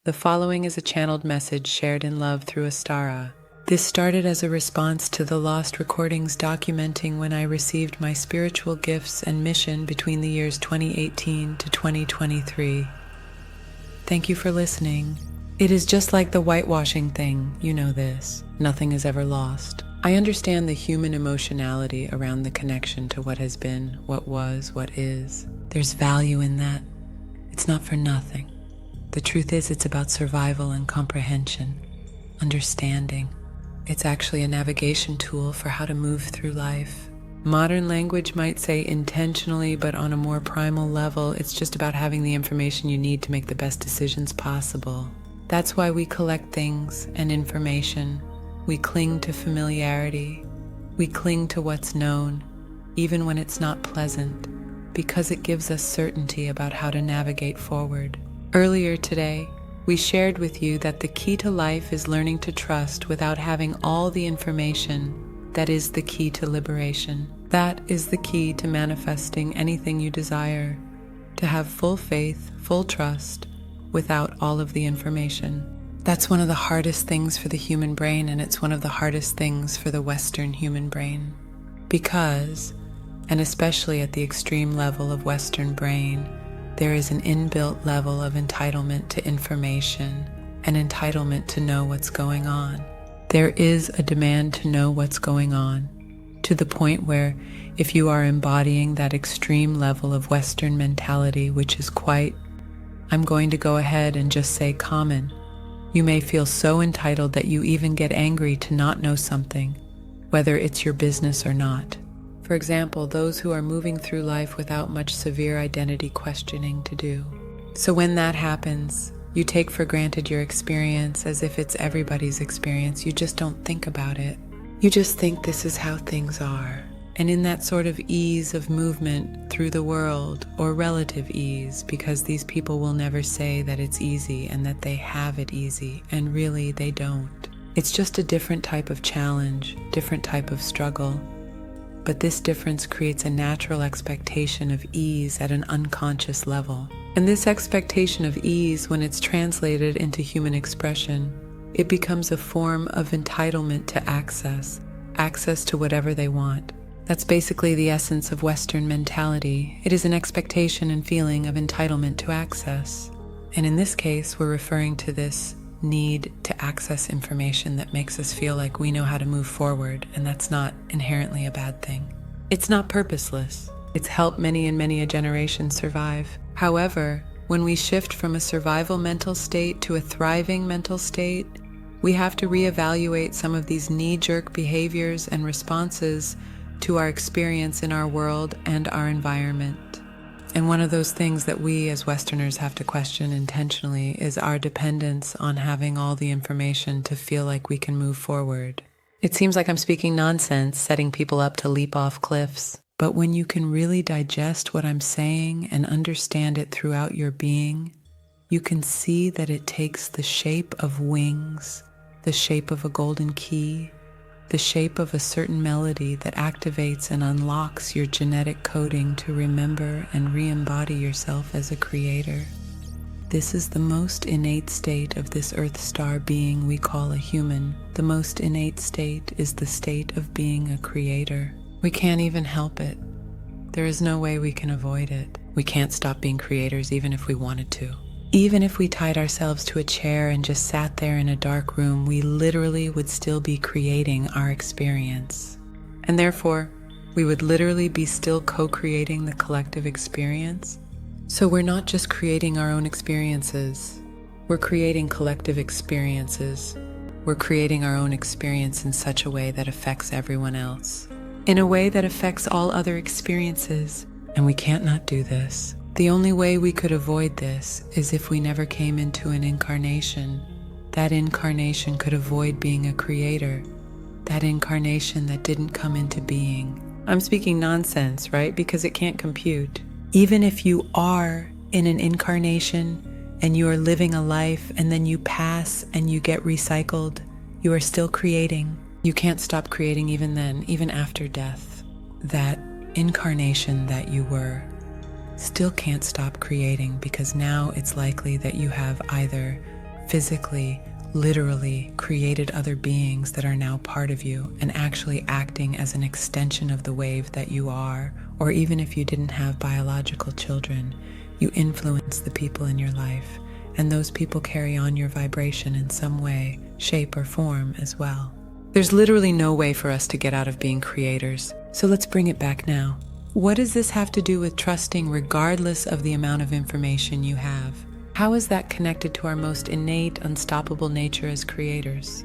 The following is a channeled message shared in love through Astara. This started as a response to the lost recordings documenting when I received my spiritual gifts and mission between the years 2018 to 2023. Thank you for listening. It is just like the whitewashing thing, you know this. Nothing is ever lost. I understand the human emotionality around the connection to what has been, what was, what is. There's value in that. It's not for nothing. The truth is, it's about survival and comprehension, understanding. It's actually a navigation tool for how to move through life. Modern language might say intentionally, but on a more primal level, it's just about having the information you need to make the best decisions possible. That's why we collect things and information. We cling to familiarity. We cling to what's known, even when it's not pleasant, because it gives us certainty about how to navigate forward. Earlier today, we shared with you that the key to life is learning to trust without having all the information. That is the key to liberation. That is the key to manifesting anything you desire. To have full faith, full trust, without all of the information. That's one of the hardest things for the human brain, and it's one of the hardest things for the Western human brain. Because, and especially at the extreme level of Western brain, there is an inbuilt level of entitlement to information, an entitlement to know what's going on. There is a demand to know what's going on, to the point where if you are embodying that extreme level of Western mentality, which is quite, I'm going to go ahead and just say common, you may feel so entitled that you even get angry to not know something, whether it's your business or not. For example, those who are moving through life without much severe identity questioning to do. So when that happens, you take for granted your experience as if it's everybody's experience. You just don't think about it. You just think this is how things are. And in that sort of ease of movement through the world, or relative ease, because these people will never say that it's easy and that they have it easy, and really they don't. It's just a different type of challenge, different type of struggle. But this difference creates a natural expectation of ease at an unconscious level. And this expectation of ease, when it's translated into human expression, it becomes a form of entitlement to access to whatever they want. That's basically the essence of Western mentality. It is an expectation and feeling of entitlement to access. And in this case, we're referring to this need to access information that makes us feel like we know how to move forward, and that's not inherently a bad thing. It's not purposeless. It's helped many and many a generation survive. However, when we shift from a survival mental state to a thriving mental state, we have to reevaluate some of these knee-jerk behaviors and responses to our experience in our world and our environment. And one of those things that we as Westerners have to question intentionally is our dependence on having all the information to feel like we can move forward. It seems like I'm speaking nonsense, setting people up to leap off cliffs. But when you can really digest what I'm saying and understand it throughout your being, you can see that it takes the shape of wings, the shape of a golden key, the shape of a certain melody that activates and unlocks your genetic coding to remember and re-embody yourself as a creator. This is the most innate state of this Earth star being we call a human. The most innate state is the state of being a creator. We can't even help it. There is no way we can avoid it. We can't stop being creators even if we wanted to. Even if we tied ourselves to a chair and just sat there in a dark room, we literally would still be creating our experience. And therefore, we would literally be still co-creating the collective experience. So we're not just creating our own experiences. We're creating collective experiences. We're creating our own experience in such a way that affects everyone else. In a way that affects all other experiences. And we can't not do this. The only way we could avoid this is if we never came into an incarnation. That incarnation could avoid being a creator. That incarnation that didn't come into being. I'm speaking nonsense, right? Because it can't compute. Even if you are in an incarnation and you are living a life and then you pass and you get recycled, you are still creating. You can't stop creating even then, even after death. That incarnation that you were still can't stop creating, because now it's likely that you have either physically, literally created other beings that are now part of you and actually acting as an extension of the wave that you are, or even if you didn't have biological children, you influence the people in your life, and those people carry on your vibration in some way, shape, or form as well. There's literally no way for us to get out of being creators, so let's bring it back now. What does this have to do with trusting regardless of the amount of information you have? How is that connected to our most innate, unstoppable nature as creators?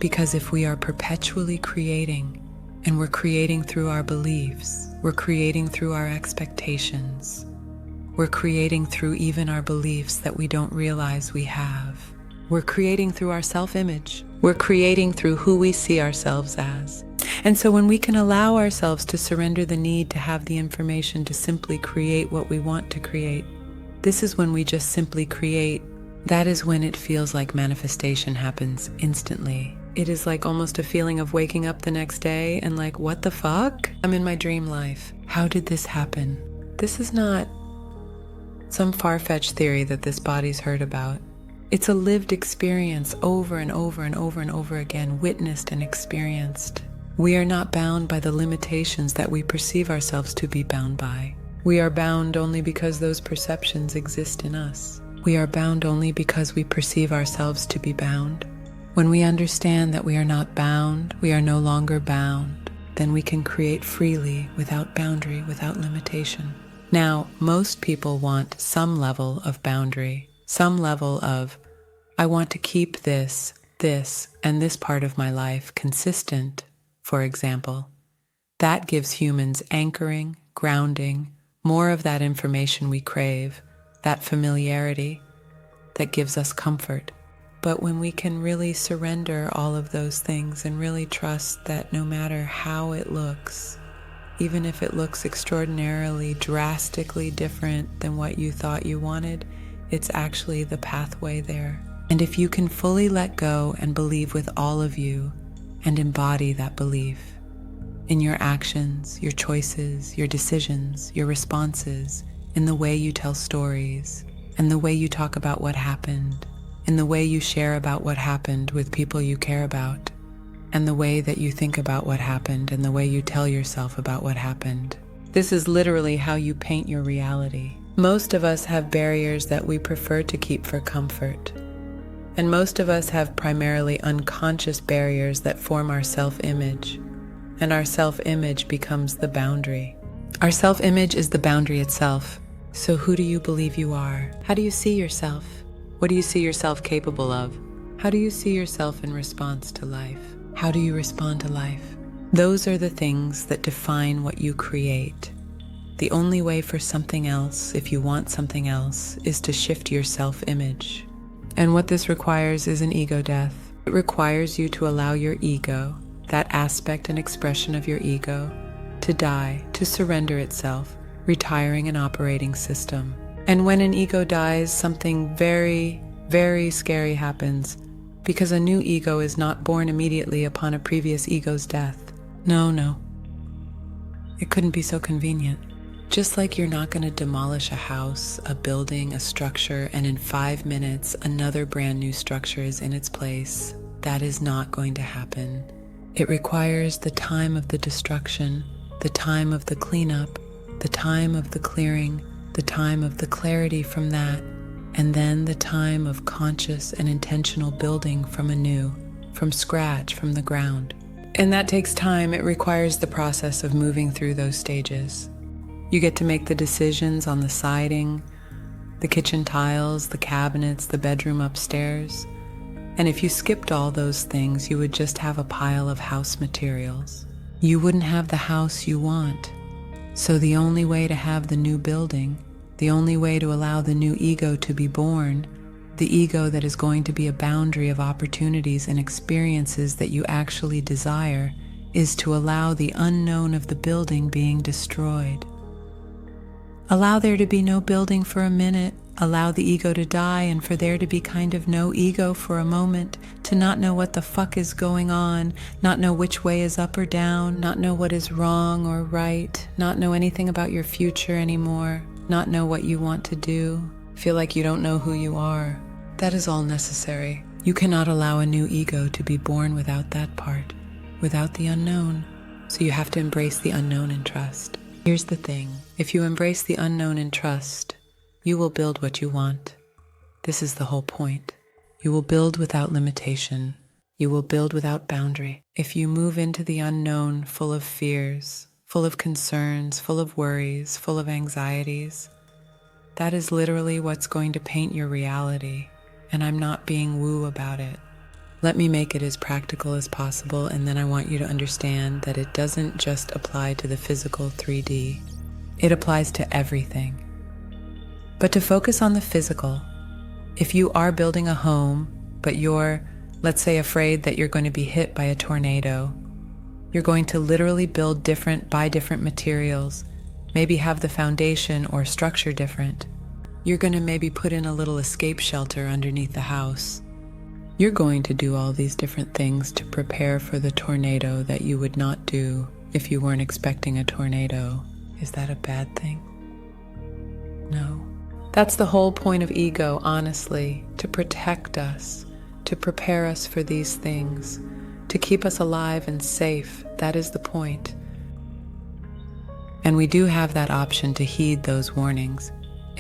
Because if we are perpetually creating, and we're creating through our beliefs, we're creating through our expectations, we're creating through even our beliefs that we don't realize we have. We're creating through our self-image. We're creating through who we see ourselves as. And so when we can allow ourselves to surrender the need to have the information to simply create what we want to create, this is when we just simply create. That is when it feels like manifestation happens instantly. It is like almost a feeling of waking up the next day and like, what the fuck? I'm in my dream life. How did this happen? This is not some far-fetched theory that this body's heard about. It's a lived experience over and over and over and over again, witnessed and experienced. We are not bound by the limitations that we perceive ourselves to be bound by. We are bound only because those perceptions exist in us. We are bound only because we perceive ourselves to be bound. When we understand that we are not bound, we are no longer bound, then we can create freely, without boundary, without limitation. Now, most people want some level of boundary, some level of, I want to keep this, and this part of my life consistent, for example. That gives humans anchoring, grounding, more of that information we crave, that familiarity that gives us comfort. But when we can really surrender all of those things and really trust that no matter how it looks, even if it looks extraordinarily, drastically different than what you thought you wanted, it's actually the pathway there. And if you can fully let go and believe with all of you and embody that belief in your actions, your choices, your decisions, your responses, in the way you tell stories, and the way you talk about what happened, in the way you share about what happened with people you care about, and the way that you think about what happened and the way you tell yourself about what happened. This is literally how you paint your reality. Most of us have barriers that we prefer to keep for comfort. And most of us have primarily unconscious barriers that form our self-image. And our self-image becomes the boundary. Our self-image is the boundary itself. So who do you believe you are? How do you see yourself? What do you see yourself capable of? How do you see yourself in response to life? How do you respond to life? Those are the things that define what you create. The only way for something else, if you want something else, is to shift your self-image. And what this requires is an ego death. It requires you to allow your ego, that aspect and expression of your ego, to die, to surrender itself, retiring an operating system. And when an ego dies, something very, very scary happens, because a new ego is not born immediately upon a previous ego's death. No. It couldn't be so convenient. Just like you're not going to demolish a house, a building, a structure, and in 5 minutes, another brand new structure is in its place. That is not going to happen. It requires the time of the destruction, the time of the cleanup, the time of the clearing, the time of the clarity from that, and then the time of conscious and intentional building from anew, from scratch, from the ground. And that takes time. It requires the process of moving through those stages. You get to make the decisions on the siding, the kitchen tiles, the cabinets, the bedroom upstairs. And if you skipped all those things, you would just have a pile of house materials. You wouldn't have the house you want. So the only way to have the new building, the only way to allow the new ego to be born, the ego that is going to be a boundary of opportunities and experiences that you actually desire, is to allow the unknown of the building being destroyed. Allow there to be no building for a minute. Allow the ego to die and for there to be kind of no ego for a moment, to not know what the fuck is going on, not know which way is up or down, not know what is wrong or right, not know anything about your future anymore, not know what you want to do, feel like you don't know who you are. That is all necessary. You cannot allow a new ego to be born without that part, without the unknown. So you have to embrace the unknown and trust. Here's the thing. If you embrace the unknown and trust, you will build what you want. This is the whole point. You will build without limitation. You will build without boundary. If you move into the unknown full of fears, full of concerns, full of worries, full of anxieties, that is literally what's going to paint your reality. And I'm not being woo about it. Let me make it as practical as possible, and then I want you to understand that it doesn't just apply to the physical 3D. It applies to everything. But to focus on the physical, if you are building a home, but you're, let's say, afraid that you're going to be hit by a tornado, you're going to literally build buy different materials, maybe have the foundation or structure different. You're going to maybe put in a little escape shelter underneath the house. You're going to do all these different things to prepare for the tornado that you would not do if you weren't expecting a tornado. Is that a bad thing? No. That's the whole point of ego, honestly, to protect us, to prepare us for these things, to keep us alive and safe. That is the point. And we do have that option to heed those warnings.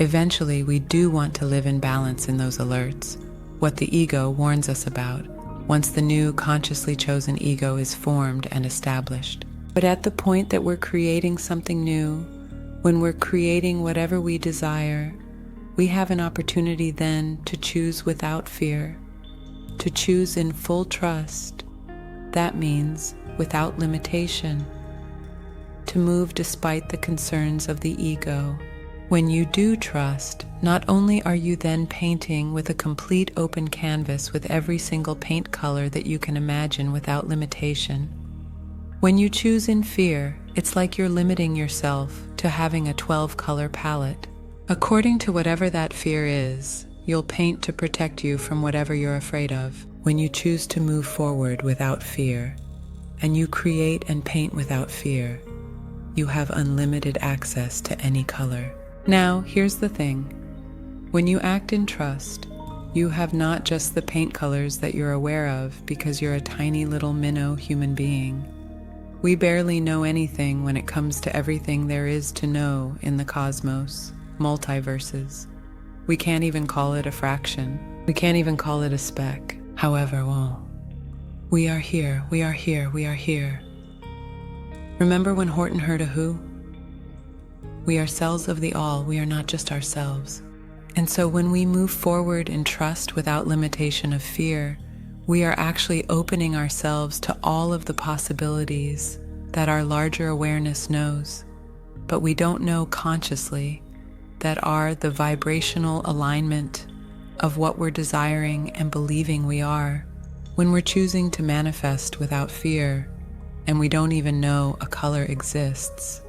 Eventually, we do want to live in balance in those alerts, what the ego warns us about, once the new consciously chosen ego is formed and established. But at the point that we're creating something new, when we're creating whatever we desire, we have an opportunity then to choose without fear, to choose in full trust. That means without limitation, to move despite the concerns of the ego. When you do trust, not only are you then painting with a complete open canvas with every single paint color that you can imagine without limitation. When you choose in fear, it's like you're limiting yourself to having a 12-color palette. According to whatever that fear is, you'll paint to protect you from whatever you're afraid of. When you choose to move forward without fear, and you create and paint without fear, you have unlimited access to any color. Now, here's the thing. When you act in trust, you have not just the paint colors that you're aware of because you're a tiny little minnow human being. We barely know anything when it comes to everything there is to know in the cosmos, multiverses. We can't even call it a fraction. We can't even call it a speck. However, we are here, we are here, we are here. Remember when Horton heard a who? We are cells of the all, we are not just ourselves. And so when we move forward in trust without limitation of fear, we are actually opening ourselves to all of the possibilities that our larger awareness knows, but we don't know consciously, that are the vibrational alignment of what we're desiring and believing we are. When we're choosing to manifest without fear, and we don't even know a color exists,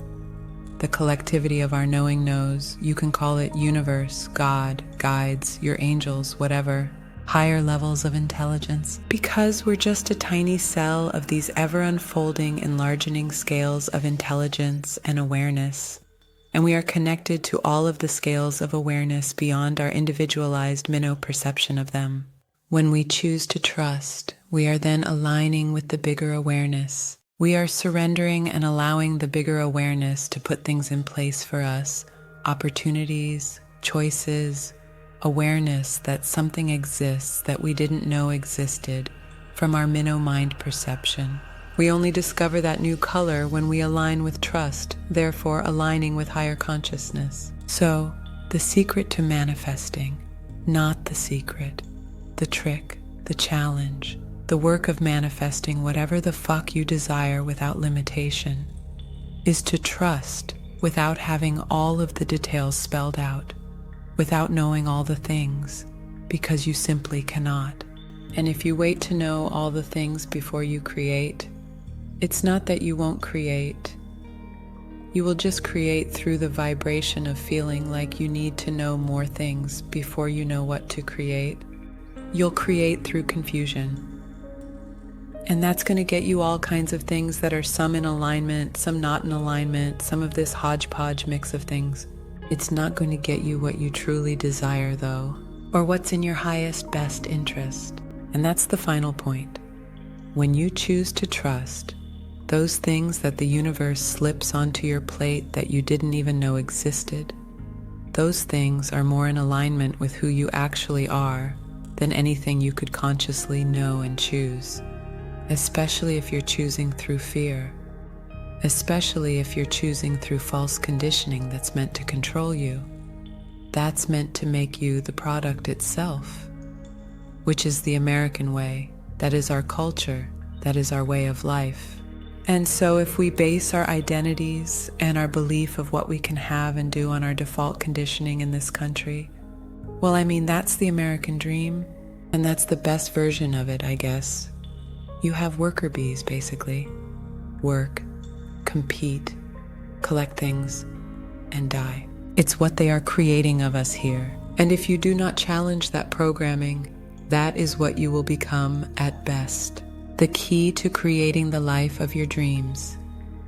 the collectivity of our knowing knows. You can call it universe, God, guides, your angels, whatever, higher levels of intelligence. Because we're just a tiny cell of these ever unfolding, enlarging scales of intelligence and awareness, and we are connected to all of the scales of awareness beyond our individualized minnow perception of them. When we choose to trust, we are then aligning with the bigger awareness. We are surrendering and allowing the bigger awareness to put things in place for us, opportunities, choices, awareness that something exists that we didn't know existed from our minnow mind perception. We only discover that new color when we align with trust, therefore aligning with higher consciousness. So, the secret to manifesting, not the secret, the trick, the challenge, the work of manifesting whatever the fuck you desire without limitation, is to trust without having all of the details spelled out, without knowing all the things, because you simply cannot. And if you wait to know all the things before you create, it's not that you won't create. You will just create through the vibration of feeling like you need to know more things before you know what to create. You'll create through confusion. And that's going to get you all kinds of things that are some in alignment, some not in alignment, some of this hodgepodge mix of things. It's not going to get you what you truly desire, though. or what's in your highest, best interest. And that's the final point. When you choose to trust, those things that the universe slips onto your plate that you didn't even know existed, those things are more in alignment with who you actually are than anything you could consciously know and choose, especially if you're choosing through fear, especially if you're choosing through false conditioning that's meant to control you. That's meant to make you the product itself, which is the American way. That is our culture. That is our way of life. And so if we base our identities and our belief of what we can have and do on our default conditioning in this country, well, I mean, that's the American dream, and that's the best version of it, I guess. You have worker bees, basically. Work, compete, collect things, and die. It's what they are creating of us here. And if you do not challenge that programming, that is what you will become at best. The key to creating the life of your dreams,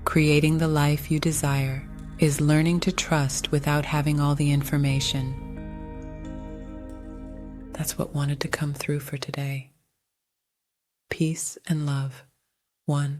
creating the life you desire, is learning to trust without having all the information. That's what wanted to come through for today. Peace and love. 1.